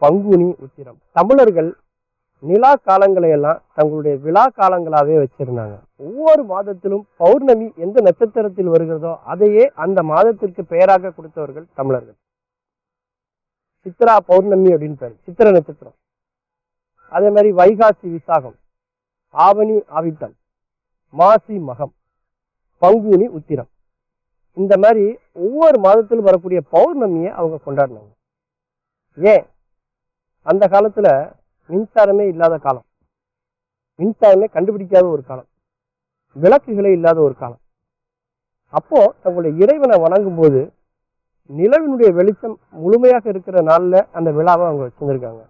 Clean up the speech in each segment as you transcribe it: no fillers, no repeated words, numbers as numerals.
பங்குனி உத்திரம். தமிழர்கள் நிலா காலங்களை எல்லாம் தங்களுடைய விழா காலங்களாகவே வச்சிருந்தாங்க. ஒவ்வொரு மாதத்திலும் பௌர்ணமி எந்த நட்சத்திரத்தில் வருகிறதோ அதையே அந்த மாதத்திற்கு பெயராக கொடுத்தவர்கள் தமிழர்கள். சித்ரா பௌர்ணமி அப்படின்னு பேர், சித்திர நட்சத்திரம். அதே மாதிரி வைகாசி விசாகம், ஆவணி ஆவிட்டம், மாசி மகம், பங்குனி உத்திரம். இந்த மாதிரி ஒவ்வொரு மாதத்திலும் வரக்கூடிய பௌர்ணமியை அவங்க கொண்டாடினாங்க. ஏன்? அந்த காலத்துல மின்சாரமே இல்லாத காலம், மின்சாரமே கண்டுபிடிக்காத ஒரு காலம், விளக்குகளே இல்லாத ஒரு காலம். அப்போ தங்களுடைய இறைவனை வணங்கும் போது நிலவினுடைய வெளிச்சம் முழுமையாக இருக்கிற நாள்ல அந்த விழாவை அவங்க வச்சிருந்திருக்காங்க.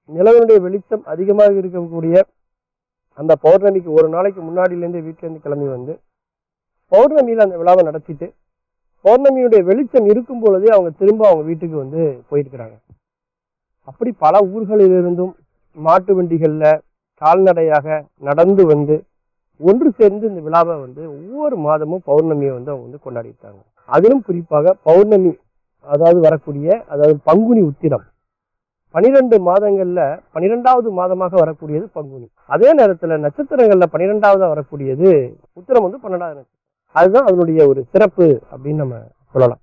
நிலவினுடைய வெளிச்சம் அதிகமாக இருக்கக்கூடிய அந்த பௌர்ணமிக்கு ஒரு நாளைக்கு முன்னாடியிலேருந்து வீட்டிலேருந்து கிளம்பி வந்து பௌர்ணமியில் அந்த விழாவை நடத்திட்டு பௌர்ணமியுடைய வெளிச்சம் இருக்கும் பொழுதே அவங்க திரும்ப அவங்க வீட்டுக்கு வந்து போயிருக்கிறாங்க. அப்படி பல ஊர்களிலிருந்தும் மாட்டு வண்டிகளில் கால்நடையாக நடந்து வந்து ஒன்று சேர்ந்து இந்த விழாவை வந்து ஒவ்வொரு மாதமும் பௌர்ணமியை வந்து அவங்க வந்து கொண்டாடிட்டாங்க. அதிலும் குறிப்பாக பௌர்ணமி அதாவது பங்குனி உத்திரம் 12 மாதங்கள்ல 12வது மாதமாக வரக்கூடியது பங்குனி. அதே நேரத்துல நட்சத்திரங்கள்ல 12வது வரக்கூடியது உத்திரம் வந்து 12வது நட்சத்திரம். அதுதான் அதனுடைய ஒரு சிறப்பு அப்படின்னு நம்ம சொல்லலாம்.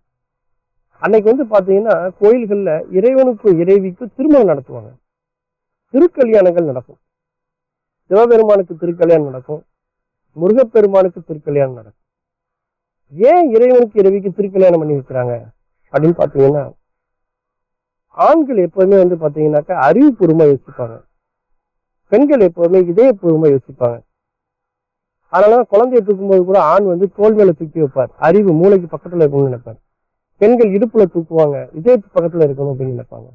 அன்னைக்கு வந்து பாத்தீங்கன்னா கோயில்கள்ல இறைவனுக்கும் இறைவிக்கும் திருமணம் நடத்துவாங்க, திருக்கல்யாணங்கள் நடக்கும். சிவபெருமானுக்கு திருக்கல்யாணம் நடக்கும், முருகப்பெருமானுக்கு திருக்கல்யாணம் நடக்கும். ஏன் இறைவனுக்கு இறைவிக்கு திருக்கல்யாணம் பண்ணி வைக்கிறாங்க அப்படின்னு பாத்தீங்கன்னா, ஆண்கள் எப்போதுமே வந்து பாத்தீங்கன்னாக்கா அறிவுபூர்வமா யோசிப்பாங்க, பெண்கள் எப்போதுமே இதயபூர்வமா யோசிப்பாங்க. அதனால குழந்தைய தூக்கும்போது கூட ஆண் வந்து தோல் மேல தூக்கி வைப்பார், அறிவு மூளைக்கு பக்கத்துல இருக்கணும்னு நினைப்பார். பெண்கள் இடுப்புல தூக்குவாங்க, இதயத்து பக்கத்துல இருக்கணும் அப்படின்னு நினைப்பாங்க.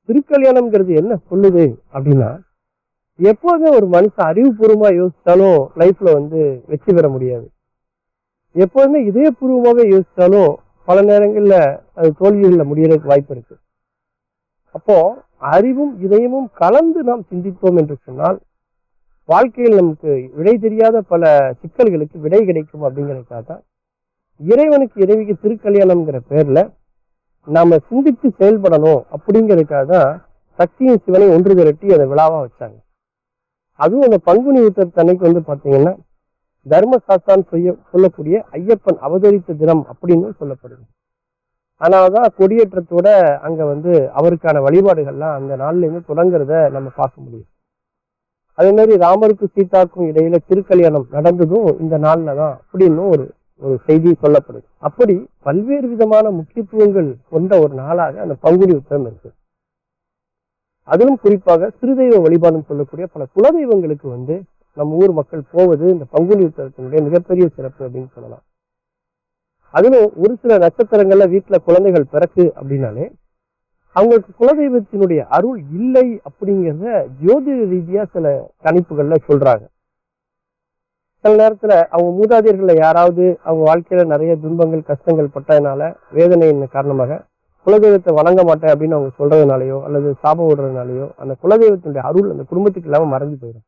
திருக்கல்யாணம்ங்கிறது என்ன சொல்லுது அப்படின்னா, எப்போதுமே ஒரு மனுஷன் அறிவுபூர்வமா யோசிச்சாலும் லைஃப்ல வந்து வெற்றி பெற முடியாது. எப்போதுமே இதயபூர்வமாவே யோசிச்சாலும் பல நேரங்கள்ல அது தோல்விகள்ல முடியறதுக்கு வாய்ப்பு இருக்கு. அப்போ அறிவும் இதயமும் கலந்து நாம் சிந்தித்தோம் என்று சொன்னால் வாழ்க்கையில் நமக்கு விடை தெரியாத பல சிக்கல்களுக்கு விடை கிடைக்கும். அப்படிங்கிறதுக்காக தான் இறைவனுக்கு இறைவிக்கு திருக்கல்யாணம்ங்கிற பேர்ல நாம சிந்தித்து செயல்படணும் அப்படிங்கிறதுக்காக தான் சக்தியும் சிவனை ஒன்று திரட்டி அதை விழாவா வச்சாங்க. அதுவும் அந்த பங்குனி உத்திரத்தன்னைக்கு வந்து பாத்தீங்கன்னா தர்மசாஸ்தான் சொல்லக்கூடிய ஐயப்பன் அவதரித்த தினம் அப்படின்னு சொல்லப்படுது. அதனாலதான் கொடியேற்றத்தோட அங்க வந்து அவருக்கான வழிபாடுகள்லாம் அந்த நாள்ல இருந்து தொடங்குறத நம்ம பார்க்க முடியும். அதே மாதிரி ராமருக்கு சீதாக்கும் இடையில திருக்கல்யாணம் நடந்ததும் இந்த நாள்ல தான் அப்படின்னு ஒரு செய்தி சொல்லப்படுது. அப்படி பல்வேறு விதமான முக்கியத்துவங்கள் கொண்ட ஒரு நாளாக அந்த பங்குனி உத்திரம் இருக்கு. அதிலும் குறிப்பாக சிறுதெய்வ வழிபாடுன்னு சொல்லக்கூடிய பல குலதெய்வங்களுக்கு வந்து நம்ம ஊர் மக்கள் போவது இந்த பங்குனி உத்திரத்தினுடைய மிகப்பெரிய சிறப்பு அப்படின்னு சொல்லலாம். அதிலும் ஒரு சில நட்சத்திரங்கள்ல வீட்டுல குழந்தைகள் பிறக்கு அப்படின்னாலே அவங்களுக்கு குலதெய்வத்தினுடைய அருள் இல்லை அப்படிங்கிறத ஜோதிட ரீதியா சில கணிப்புகள்ல சொல்றாங்க. சில நேரத்துல அவங்க மூதாதையர்கள்ல யாராவது அவங்க வாழ்க்கையில நிறைய துன்பங்கள் கஷ்டங்கள் பட்டதுனால வேதனையின் காரணமாக குலதெய்வத்தை வணங்க மாட்டேன் அப்படின்னு அவங்க சொல்றதுனாலயோ அல்லது சாபம் விடுறதுனாலயோ அந்த குலதெய்வத்தினுடைய அருள் அந்த குடும்பத்துக்கு இல்லாம மறைஞ்சு போயிடும்.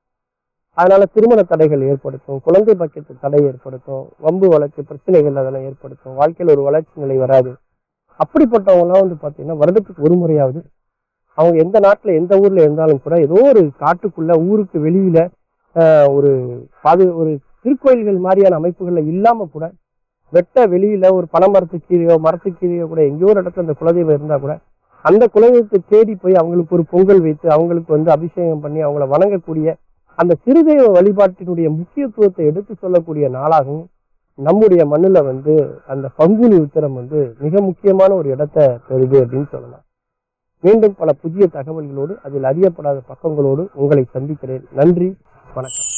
அதனால திருமண தடைகள் ஏற்படுத்தும், குழந்தை பாக்கியத்து தடை ஏற்படுத்தும், வம்பு வழக்கு பிரச்சனைகள் அதெல்லாம் ஏற்படுத்தும், வாழ்க்கையில் ஒரு வளர்ச்சி நிலை வராது. அப்படிப்பட்டவங்கலாம் வந்து பாத்தீங்கன்னா வருடத்துக்கு ஒரு முறையாவது அவங்க எந்த நாட்டுல எந்த ஊர்ல இருந்தாலும் கூட ஏதோ ஒரு காட்டுக்குள்ள ஊருக்கு வெளியில ஒரு திருக்கோயில்கள் மாதிரியான அமைப்புகள்ல இல்லாம கூட வெட்ட வெளியில ஒரு பனைமரத்துக்கு கீழே மரத்துக்கு கீழே கூட எங்கேயோ ஒரு இடத்துல அந்த குலதெய்வம் இருந்தா கூட அந்த குலதெய்வத்தை தேடி போய் அவங்களுக்கு ஒரு பொங்கல் வைத்து அவங்களுக்கு வந்து அபிஷேகம் பண்ணி அவங்கள வணங்கக்கூடிய அந்த சிறுதெய்வ வழிபாட்டினுடைய முக்கியத்துவத்தை எடுத்து சொல்லக்கூடிய நாளாகவும் நம்முடைய மண்ணுல வந்து அந்த பங்குனி உத்திரம் வந்து மிக முக்கியமான ஒரு இடத்தை பெறுது அப்படின்னு சொல்லலாம். மீண்டும் பல புதிய தகவல்களோடு அதில் அறியப்படாத பக்கங்களோடு உங்களை சந்திக்கிறேன். நன்றி, வணக்கம்.